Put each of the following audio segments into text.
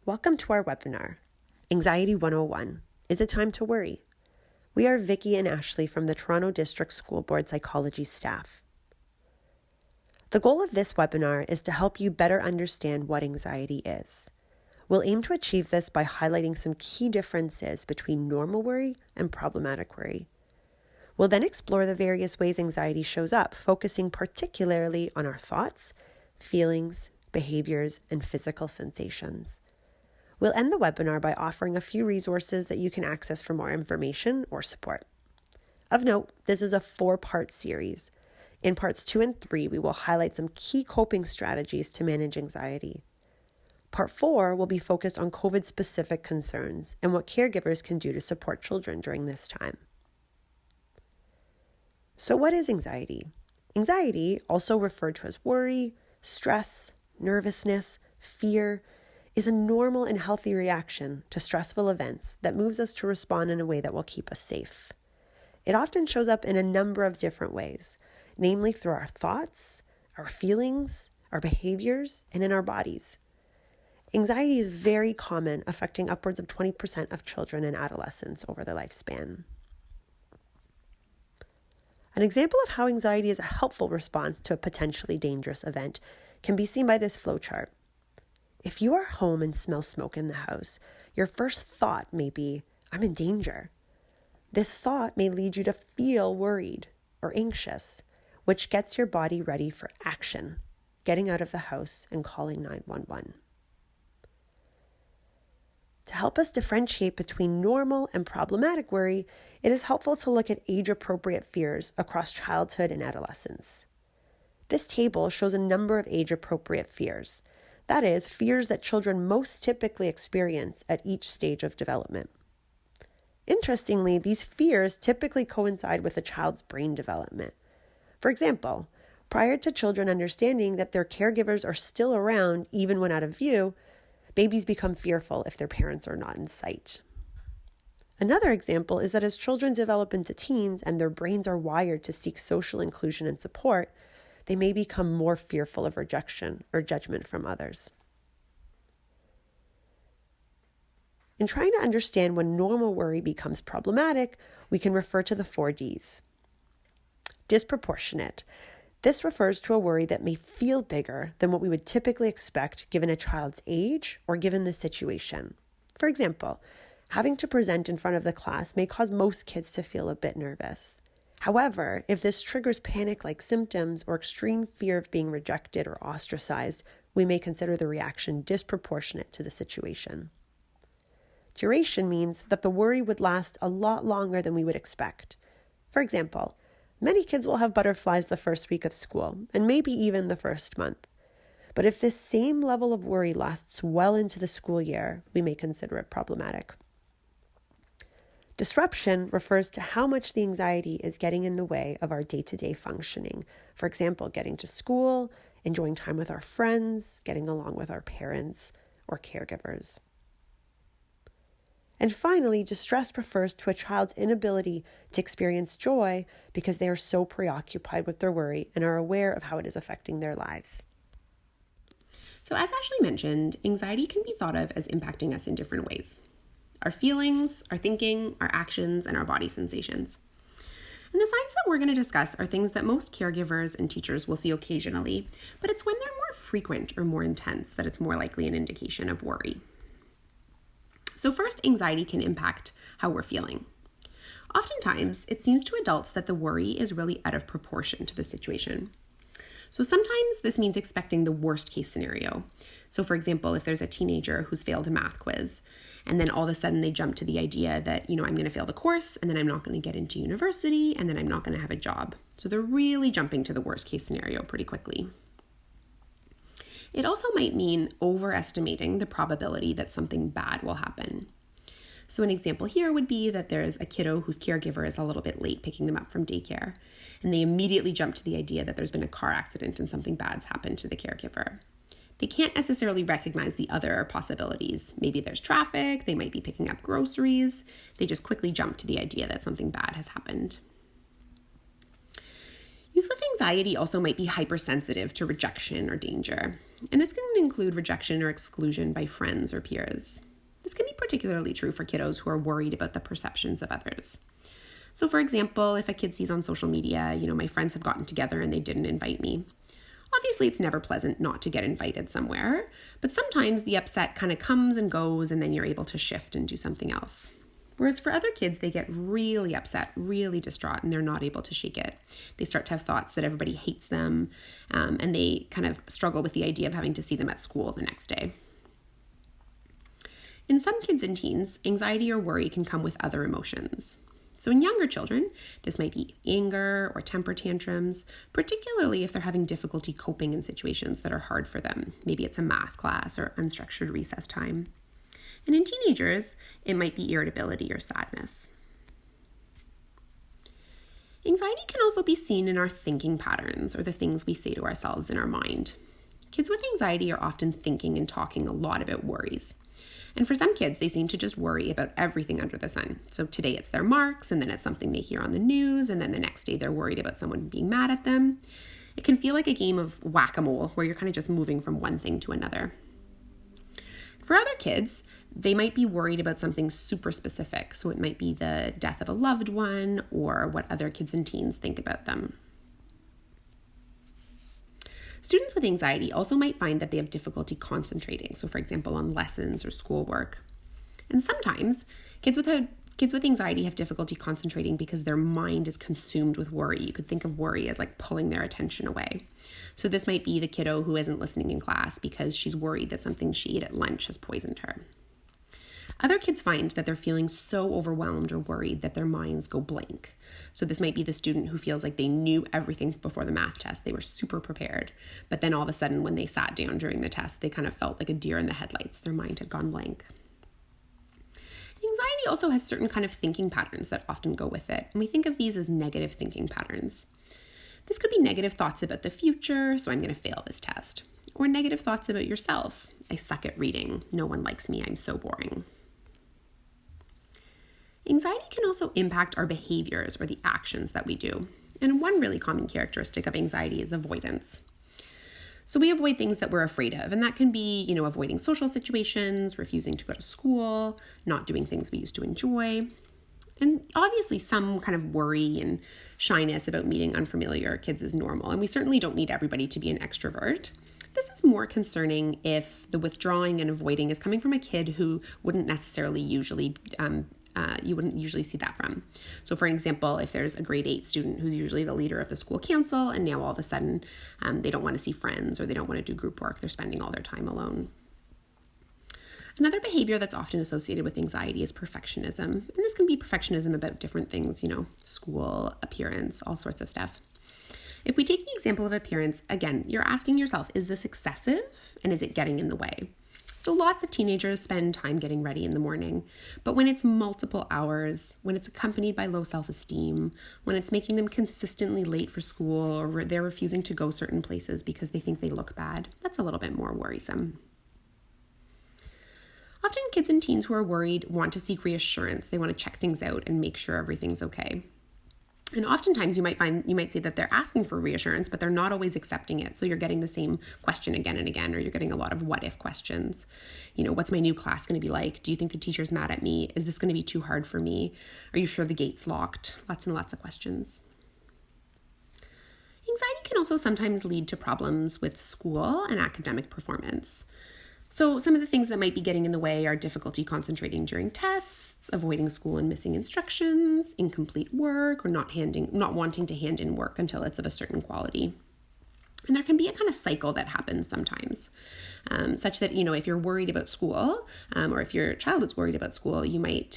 Welcome to our webinar, Anxiety 101, Is It Time to Worry? We are Vicki and Ashley from the Toronto District School Board Psychology staff. The goal of this webinar is to help you better understand what anxiety is. We'll aim to achieve this by highlighting some key differences between normal worry and problematic worry. We'll then explore the various ways anxiety shows up, focusing particularly on our thoughts, feelings, behaviors, and physical sensations. We'll end the webinar by offering a few resources that you can access for more information or support. Of note, this is a 4-part series. In parts 2 and 3, we will highlight some key coping strategies to manage anxiety. Part 4 will be focused on COVID-specific concerns and what caregivers can do to support children during this time. So what is anxiety? Anxiety, also referred to as worry, stress, nervousness, fear, is a normal and healthy reaction to stressful events that moves us to respond in a way that will keep us safe. It often shows up in a number of different ways, namely through our thoughts, our feelings, our behaviors, and in our bodies. Anxiety is very common, affecting upwards of 20% of children and adolescents over their lifespan. An example of how anxiety is a helpful response to a potentially dangerous event can be seen by this flowchart. If you are home and smell smoke in the house, your first thought may be, I'm in danger. This thought may lead you to feel worried or anxious, which gets your body ready for action, getting out of the house and calling 911. To help us differentiate between normal and problematic worry, it is helpful to look at age-appropriate fears across childhood and adolescence. This table shows a number of age-appropriate fears. That is, fears that children most typically experience at each stage of development. Interestingly, these fears typically coincide with a child's brain development. For example, prior to children understanding that their caregivers are still around even when out of view, babies become fearful if their parents are not in sight. Another example is that as children develop into teens and their brains are wired to seek social inclusion and support, they may become more fearful of rejection or judgment from others. In trying to understand when normal worry becomes problematic, we can refer to the 4 Ds. Disproportionate. This refers to a worry that may feel bigger than what we would typically expect given a child's age or given the situation. For example, having to present in front of the class may cause most kids to feel a bit nervous. However, if this triggers panic-like symptoms or extreme fear of being rejected or ostracized, we may consider the reaction disproportionate to the situation. Duration means that the worry would last a lot longer than we would expect. For example, many kids will have butterflies the first week of school, and maybe even the first month. But if this same level of worry lasts well into the school year, we may consider it problematic. Disruption refers to how much the anxiety is getting in the way of our day-to-day functioning. For example, getting to school, enjoying time with our friends, getting along with our parents or caregivers. And finally, distress refers to a child's inability to experience joy because they are so preoccupied with their worry and are aware of how it is affecting their lives. So as Ashley mentioned, anxiety can be thought of as impacting us in different ways. Our feelings, our thinking, our actions, and our body sensations. And the signs that we're going to discuss are things that most caregivers and teachers will see occasionally, but it's when they're more frequent or more intense that it's more likely an indication of worry. So first, anxiety can impact how we're feeling. Oftentimes, it seems to adults that the worry is really out of proportion to the situation. So sometimes this means expecting the worst case scenario. So for example, if there's a teenager who's failed a math quiz, and then all of a sudden they jump to the idea that, I'm going to fail the course, and then I'm not going to get into university, and then I'm not going to have a job. So they're really jumping to the worst case scenario pretty quickly. It also might mean overestimating the probability that something bad will happen. So an example here would be that there's a kiddo whose caregiver is a little bit late picking them up from daycare, and they immediately jump to the idea that there's been a car accident and something bad's happened to the caregiver. They can't necessarily recognize the other possibilities. Maybe there's traffic, they might be picking up groceries. They just quickly jump to the idea that something bad has happened. Youth with anxiety also might be hypersensitive to rejection or danger. And this can include rejection or exclusion by friends or peers. This can be particularly true for kiddos who are worried about the perceptions of others. So for example, if a kid sees on social media, my friends have gotten together and they didn't invite me. Obviously, it's never pleasant not to get invited somewhere, but sometimes the upset kind of comes and goes and then you're able to shift and do something else. Whereas for other kids, they get really upset, really distraught, and they're not able to shake it. They start to have thoughts that everybody hates them, and they kind of struggle with the idea of having to see them at school the next day. In some kids and teens, anxiety or worry can come with other emotions. So in younger children, this might be anger or temper tantrums, particularly if they're having difficulty coping in situations that are hard for them. Maybe it's a math class or unstructured recess time. And in teenagers, it might be irritability or sadness. Anxiety can also be seen in our thinking patterns or the things we say to ourselves in our mind. Kids with anxiety are often thinking and talking a lot about worries. And for some kids, they seem to just worry about everything under the sun. So today it's their marks, and then it's something they hear on the news, and then the next day they're worried about someone being mad at them. It can feel like a game of whack-a-mole where you're kind of just moving from one thing to another. For other kids, they might be worried about something super specific. So it might be the death of a loved one or what other kids and teens think about them. Students with anxiety also might find that they have difficulty concentrating. So for example, on lessons or schoolwork. And sometimes kids with anxiety have difficulty concentrating because their mind is consumed with worry. You could think of worry as like pulling their attention away. So this might be the kiddo who isn't listening in class because she's worried that something she ate at lunch has poisoned her. Other kids find that they're feeling so overwhelmed or worried that their minds go blank. So this might be the student who feels like they knew everything before the math test. They were super prepared. But then all of a sudden when they sat down during the test, they kind of felt like a deer in the headlights. Their mind had gone blank. Anxiety also has certain kind of thinking patterns that often go with it. And we think of these as negative thinking patterns. This could be negative thoughts about the future, so I'm going to fail this test. Or negative thoughts about yourself. I suck at reading. No one likes me. I'm so boring. Anxiety can also impact our behaviors or the actions that we do. And one really common characteristic of anxiety is avoidance. So we avoid things that we're afraid of, and that can be, avoiding social situations, refusing to go to school, not doing things we used to enjoy. And obviously some kind of worry and shyness about meeting unfamiliar kids is normal, and we certainly don't need everybody to be an extrovert. This is more concerning if the withdrawing and avoiding is coming from a kid who wouldn't necessarily you wouldn't usually see that from. So for example, if there's a grade 8 student who's usually the leader of the school council and now all of a sudden they don't want to see friends or they don't want to do group work, they're spending all their time alone. Another behavior that's often associated with anxiety is perfectionism. And this can be perfectionism about different things, school, appearance, all sorts of stuff. If we take the example of appearance, again, you're asking yourself, is this excessive and is it getting in the way? So lots of teenagers spend time getting ready in the morning, but when it's multiple hours, when it's accompanied by low self-esteem, when it's making them consistently late for school or they're refusing to go certain places because they think they look bad, that's a little bit more worrisome. Often kids and teens who are worried want to seek reassurance. They want to check things out and make sure everything's okay. And oftentimes you might say that they're asking for reassurance, but they're not always accepting it. So you're getting the same question again and again, or you're getting a lot of what if questions. What's my new class going to be like? Do you think the teacher's mad at me? Is this going to be too hard for me? Are you sure the gate's locked? Lots and lots of questions. Anxiety can also sometimes lead to problems with school and academic performance. So some of the things that might be getting in the way are difficulty concentrating during tests, avoiding school and missing instructions, incomplete work, or not wanting to hand in work until it's of a certain quality. And there can be a kind of cycle that happens sometimes, such that, if you're worried about school, or if your child is worried about school, you might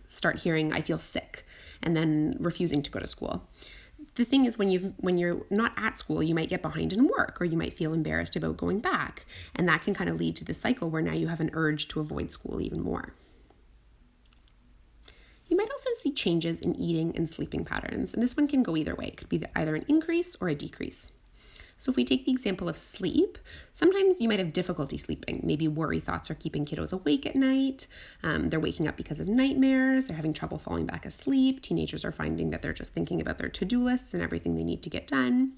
start hearing, I feel sick, and then refusing to go to school. The thing is, when you're not at school, you might get behind in work, or you might feel embarrassed about going back. And that can kind of lead to this cycle where now you have an urge to avoid school even more. You might also see changes in eating and sleeping patterns. And this one can go either way. It could be either an increase or a decrease. So if we take the example of sleep, sometimes you might have difficulty sleeping. Maybe worry thoughts are keeping kiddos awake at night. They're waking up because of nightmares. They're having trouble falling back asleep. Teenagers are finding that they're just thinking about their to-do lists and everything they need to get done.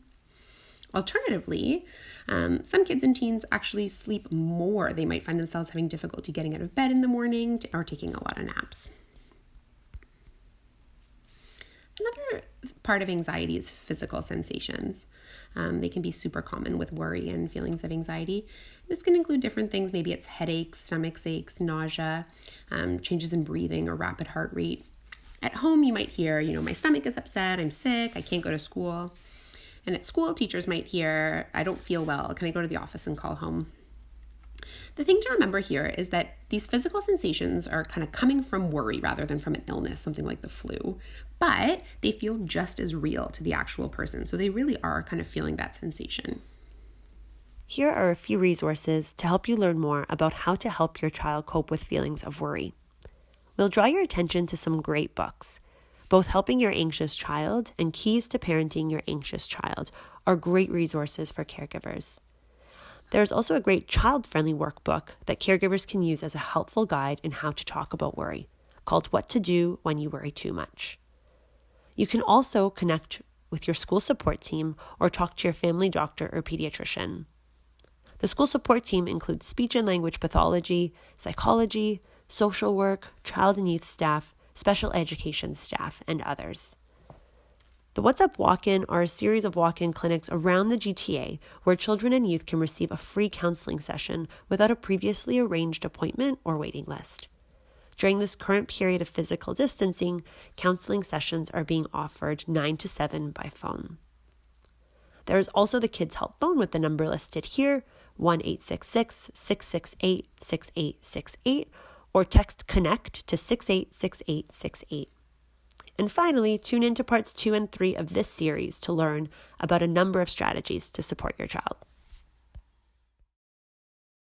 Alternatively, some kids and teens actually sleep more. They might find themselves having difficulty getting out of bed in the morning or taking a lot of naps. Another part of anxiety is physical sensations. They can be super common with worry and feelings of anxiety. This can include different things. Maybe it's headaches, stomach aches, nausea, changes in breathing or rapid heart rate. At home, you might hear, my stomach is upset, I'm sick, I can't go to school. And at school, teachers might hear, I don't feel well, can I go to the office and call home? The thing to remember here is that these physical sensations are kind of coming from worry rather than from an illness, something like the flu, but they feel just as real to the actual person. So they really are kind of feeling that sensation. Here are a few resources to help you learn more about how to help your child cope with feelings of worry. We'll draw your attention to some great books. Both Helping Your Anxious Child and Keys to Parenting Your Anxious Child are great resources for caregivers. There's also a great child-friendly workbook that caregivers can use as a helpful guide in how to talk about worry, called What to Do When You Worry Too Much. You can also connect with your school support team or talk to your family doctor or pediatrician. The school support team includes speech and language pathology, psychology, social work, child and youth staff, special education staff, and others. The What's Up Walk-In are a series of walk-in clinics around the GTA where children and youth can receive a free counseling session without a previously arranged appointment or waiting list. During this current period of physical distancing, counseling sessions are being offered 9 to 7 by phone. There is also the Kids Help phone with the number listed here, 1-866-668-6868, or text CONNECT to 686868. And finally, tune in to parts 2 and 3 of this series to learn about a number of strategies to support your child.